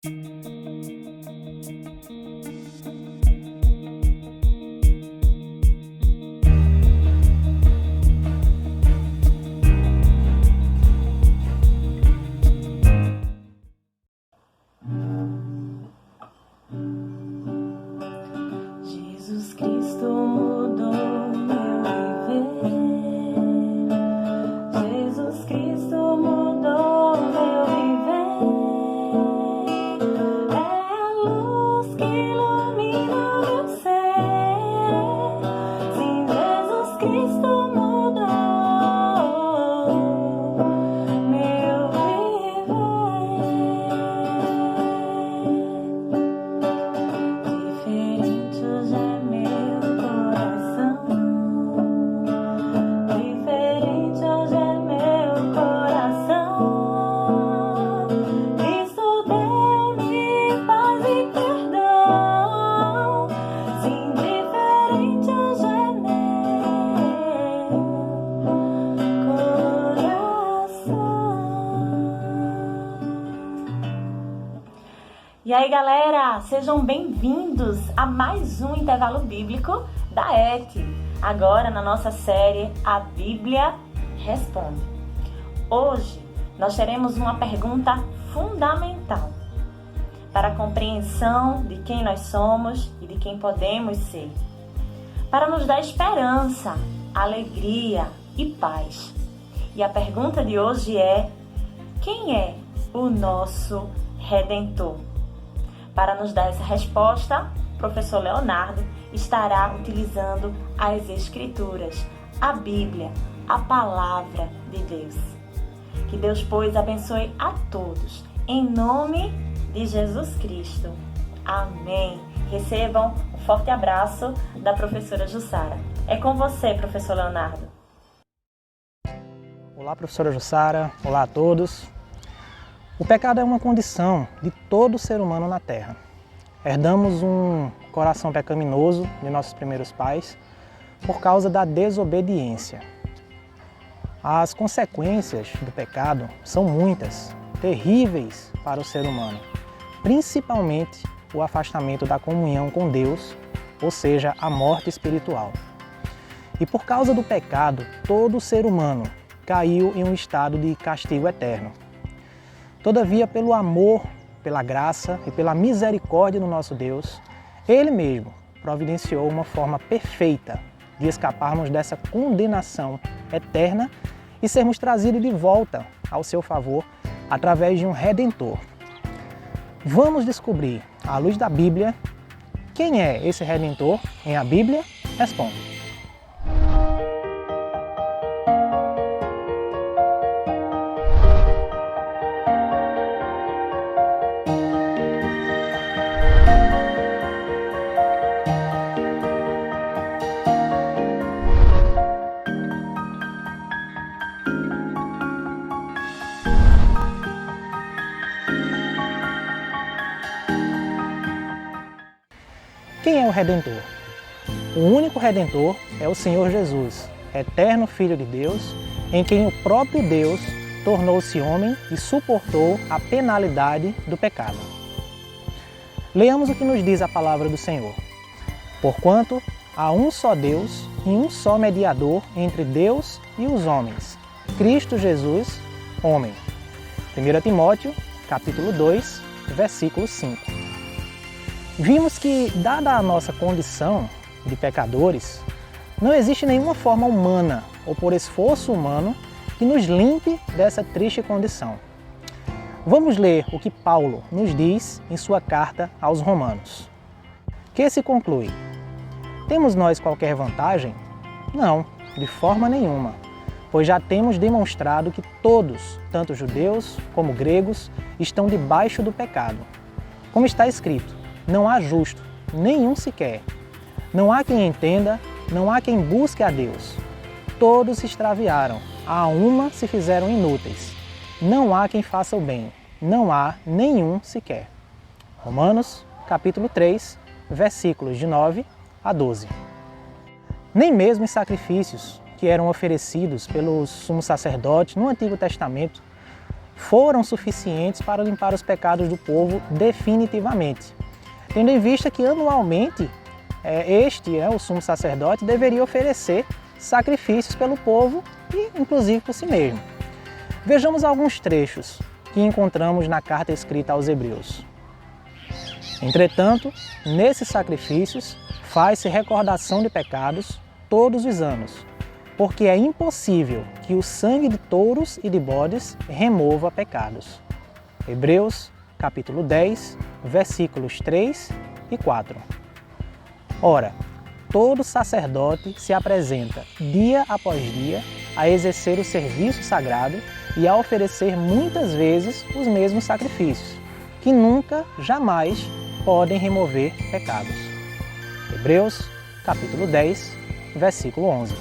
Jesus Cristo mudou meu viver. Jesus Cristo mudou meu viver. É a luz que ilumina meu ser. Sim, Jesus Cristo mudou meu viver. Diferente hoje é meu coração. Diferente hoje é meu coração. Cristo deu-me paz e perdão. Sim, diferente hoje é meu coração. E aí, galera, sejam bem-vindos a mais um intervalo bíblico da ET. Agora na nossa série A Bíblia Responde. Hoje nós teremos uma pergunta fundamental para a compreensão de quem nós somos e de quem podemos ser, para nos dar esperança, alegria e paz. E a pergunta de hoje é: quem é o nosso Redentor? Para nos dar essa resposta, o professor Leonardo estará utilizando as Escrituras, a Bíblia, a Palavra de Deus. Que Deus, pois, abençoe a todos, em nome de Jesus Cristo. Amém. Recebam um forte abraço da professora Jussara. É com você, professor Leonardo. Olá, professora Jussara. Olá a todos. O pecado é uma condição de todo ser humano na Terra. Herdamos um coração pecaminoso de nossos primeiros pais por causa da desobediência. As consequências do pecado são muitas, terríveis para o ser humano, principalmente o afastamento da comunhão com Deus, ou seja, a morte espiritual. E por causa do pecado, todo ser humano caiu em um estado de castigo eterno. Todavia, pelo amor, pela graça e pela misericórdia do nosso Deus, Ele mesmo providenciou uma forma perfeita de escaparmos dessa condenação eterna e sermos trazidos de volta ao seu favor através de um Redentor. Vamos descobrir, à luz da Bíblia, quem é esse Redentor em A Bíblia Responde. Quem é o Redentor? O único Redentor é o Senhor Jesus, eterno Filho de Deus, em quem o próprio Deus tornou-se homem e suportou a penalidade do pecado. Leamos o que nos diz a palavra do Senhor. Porquanto há um só Deus e um só mediador entre Deus e os homens, Cristo Jesus, homem. 1 Timóteo, capítulo 2, versículo 5. Vimos que, dada a nossa condição de pecadores, não existe nenhuma forma humana ou por esforço humano que nos limpe dessa triste condição. Vamos ler o que Paulo nos diz em sua carta aos Romanos. Que se conclui: temos nós qualquer vantagem? Não, de forma nenhuma, pois já temos demonstrado que todos, tanto judeus como gregos, estão debaixo do pecado. Como está escrito: não há justo, nenhum sequer. Não há quem entenda, não há quem busque a Deus. Todos se extraviaram, a uma se fizeram inúteis. Não há quem faça o bem, não há nenhum sequer. Romanos, capítulo 3, versículos de 9 a 12. Nem mesmo os sacrifícios que eram oferecidos pelos sumos sacerdotes no Antigo Testamento foram suficientes para limpar os pecados do povo definitivamente, tendo em vista que anualmente o sumo sacerdote, deveria oferecer sacrifícios pelo povo e inclusive por si mesmo. Vejamos alguns trechos que encontramos na carta escrita aos Hebreus. Entretanto, nesses sacrifícios faz-se recordação de pecados todos os anos, porque é impossível que o sangue de touros e de bodes remova pecados. Hebreus, capítulo 10, versículos 3 e 4. Ora, todo sacerdote se apresenta dia após dia a exercer o serviço sagrado e a oferecer muitas vezes os mesmos sacrifícios, que nunca, jamais podem remover pecados. Hebreus, capítulo 10, versículo 11.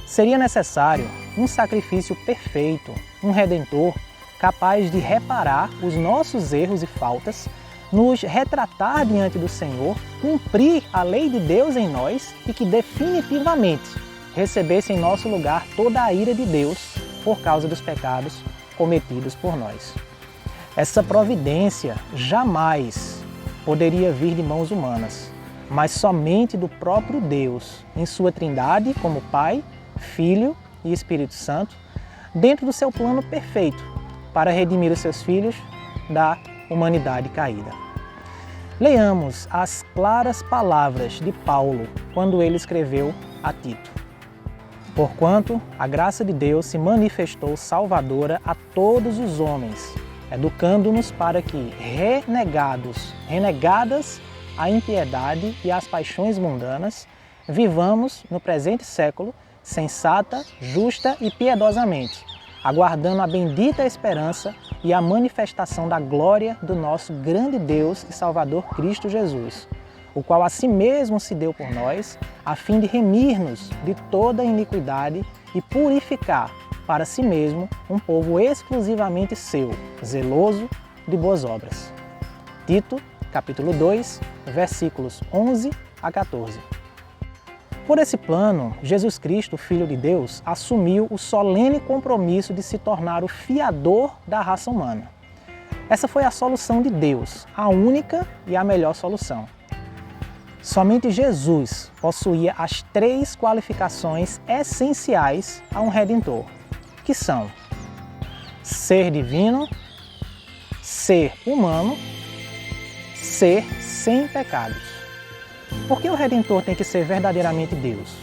Seria necessário um sacrifício perfeito, um Redentor capaz de reparar os nossos erros e faltas, nos retratar diante do Senhor, cumprir a lei de Deus em nós e que definitivamente recebesse em nosso lugar toda a ira de Deus por causa dos pecados cometidos por nós. Essa providência jamais poderia vir de mãos humanas, mas somente do próprio Deus, em sua trindade como Pai, Filho e Espírito Santo, dentro do seu plano perfeito para redimir os seus filhos da humanidade caída. Leiamos as claras palavras de Paulo quando ele escreveu a Tito. Porquanto a graça de Deus se manifestou salvadora a todos os homens, educando-nos para que, renegadas a impiedade e as paixões mundanas, vivamos no presente século sensata, justa e piedosamente, aguardando a bendita esperança e a manifestação da glória do nosso grande Deus e Salvador Cristo Jesus, o qual a si mesmo se deu por nós, a fim de remir-nos de toda iniquidade e purificar para si mesmo um povo exclusivamente seu, zeloso de boas obras. Tito, capítulo 2, versículos 11 a 14. Por esse plano, Jesus Cristo, Filho de Deus, assumiu o solene compromisso de se tornar o fiador da raça humana. Essa foi a solução de Deus, a única e a melhor solução. Somente Jesus possuía as 3 qualificações essenciais a um Redentor, que são ser divino, ser humano, ser sem pecados. Por que o Redentor tem que ser verdadeiramente Deus?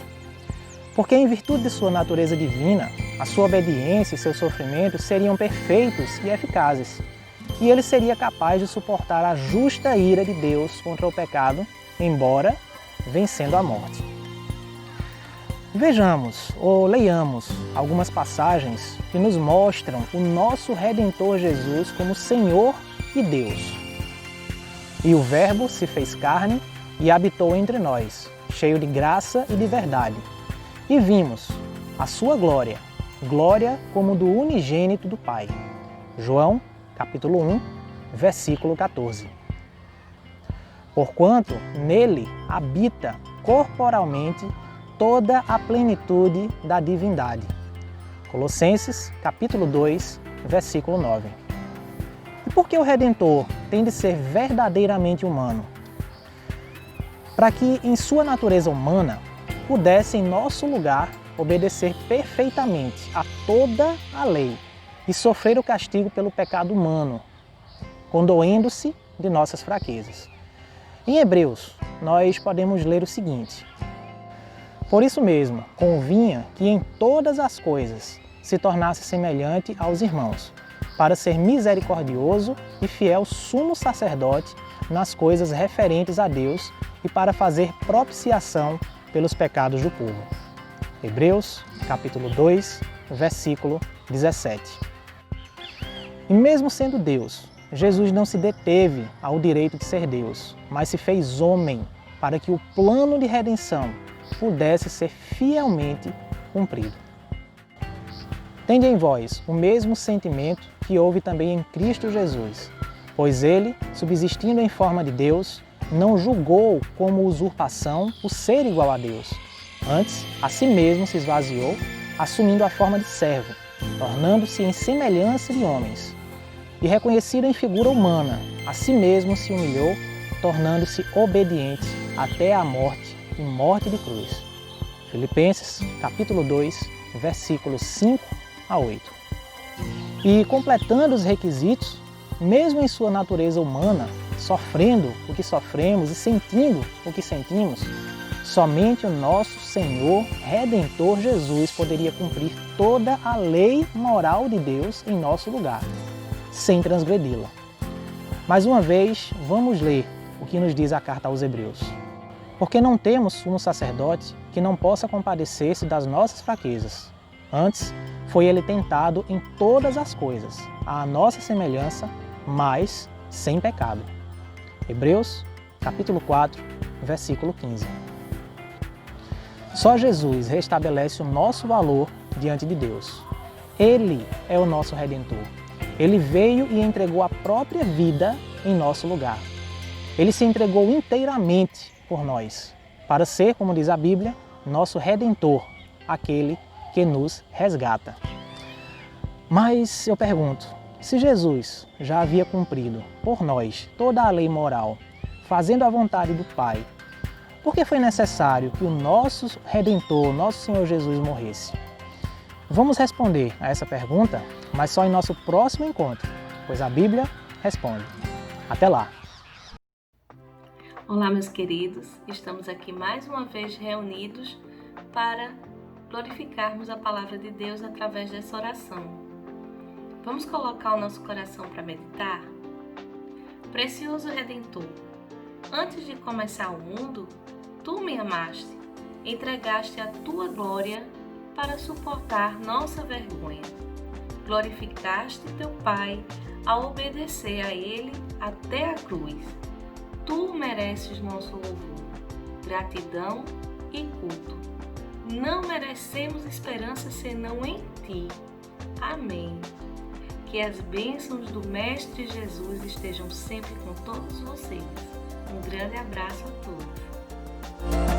Porque em virtude de sua natureza divina, a sua obediência e seus sofrimentos seriam perfeitos e eficazes, e ele seria capaz de suportar a justa ira de Deus contra o pecado, embora vencendo a morte. Vejamos ou leiamos algumas passagens que nos mostram o nosso Redentor Jesus como Senhor e Deus. E o Verbo se fez carne e habitou entre nós, cheio de graça e de verdade. E vimos a sua glória, glória como do unigênito do Pai. João, capítulo 1, versículo 14. Porquanto nele habita corporalmente toda a plenitude da divindade. Colossenses, capítulo 2, versículo 9. E por que o Redentor tem de ser verdadeiramente humano? Para que, em sua natureza humana, pudesse, em nosso lugar, obedecer perfeitamente a toda a lei e sofrer o castigo pelo pecado humano, condoendo-se de nossas fraquezas. Em Hebreus, nós podemos ler o seguinte: por isso mesmo, convinha que em todas as coisas se tornasse semelhante aos irmãos, para ser misericordioso e fiel sumo sacerdote nas coisas referentes a Deus e para fazer propiciação pelos pecados do povo. Hebreus, capítulo 2, versículo 17. E mesmo sendo Deus, Jesus não se deteve ao direito de ser Deus, mas se fez homem para que o plano de redenção pudesse ser fielmente cumprido. Tende em vós o mesmo sentimento que houve também em Cristo Jesus, pois ele, subsistindo em forma de Deus, não julgou como usurpação o ser igual a Deus. Antes, a si mesmo se esvaziou, assumindo a forma de servo, tornando-se em semelhança de homens. E reconhecido em figura humana, a si mesmo se humilhou, tornando-se obediente até a morte e morte de cruz. Filipenses, capítulo 2, versículos 5 a 8. E completando os requisitos, mesmo em sua natureza humana, sofrendo o que sofremos e sentindo o que sentimos, somente o nosso Senhor Redentor Jesus poderia cumprir toda a lei moral de Deus em nosso lugar, sem transgredi-la. Mais uma vez, vamos ler o que nos diz a carta aos Hebreus. Porque não temos sumo sacerdote que não possa compadecer-se das nossas fraquezas. Antes, foi ele tentado em todas as coisas, à nossa semelhança, mas sem pecado. Hebreus, capítulo 4, versículo 15. Só Jesus restabelece o nosso valor diante de Deus. Ele é o nosso Redentor. Ele veio e entregou a própria vida em nosso lugar. Ele se entregou inteiramente por nós, para ser, como diz a Bíblia, nosso Redentor, aquele que nos resgata. Mas eu pergunto, se Jesus já havia cumprido por nós toda a lei moral, fazendo a vontade do Pai, por que foi necessário que o nosso Redentor, nosso Senhor Jesus, morresse? Vamos responder a essa pergunta, mas só em nosso próximo encontro, pois a Bíblia responde. Até lá! Olá, meus queridos, estamos aqui mais uma vez reunidos para glorificarmos a palavra de Deus através dessa oração. Vamos colocar o nosso coração para meditar? Precioso Redentor, antes de começar o mundo, Tu me amaste, entregaste a Tua glória para suportar nossa vergonha. Glorificaste Teu Pai ao obedecer a Ele até a cruz. Tu mereces nosso louvor, gratidão e culto. Não merecemos esperança senão em Ti. Amém. Que as bênçãos do Mestre Jesus estejam sempre com todos vocês. Um grande abraço a todos.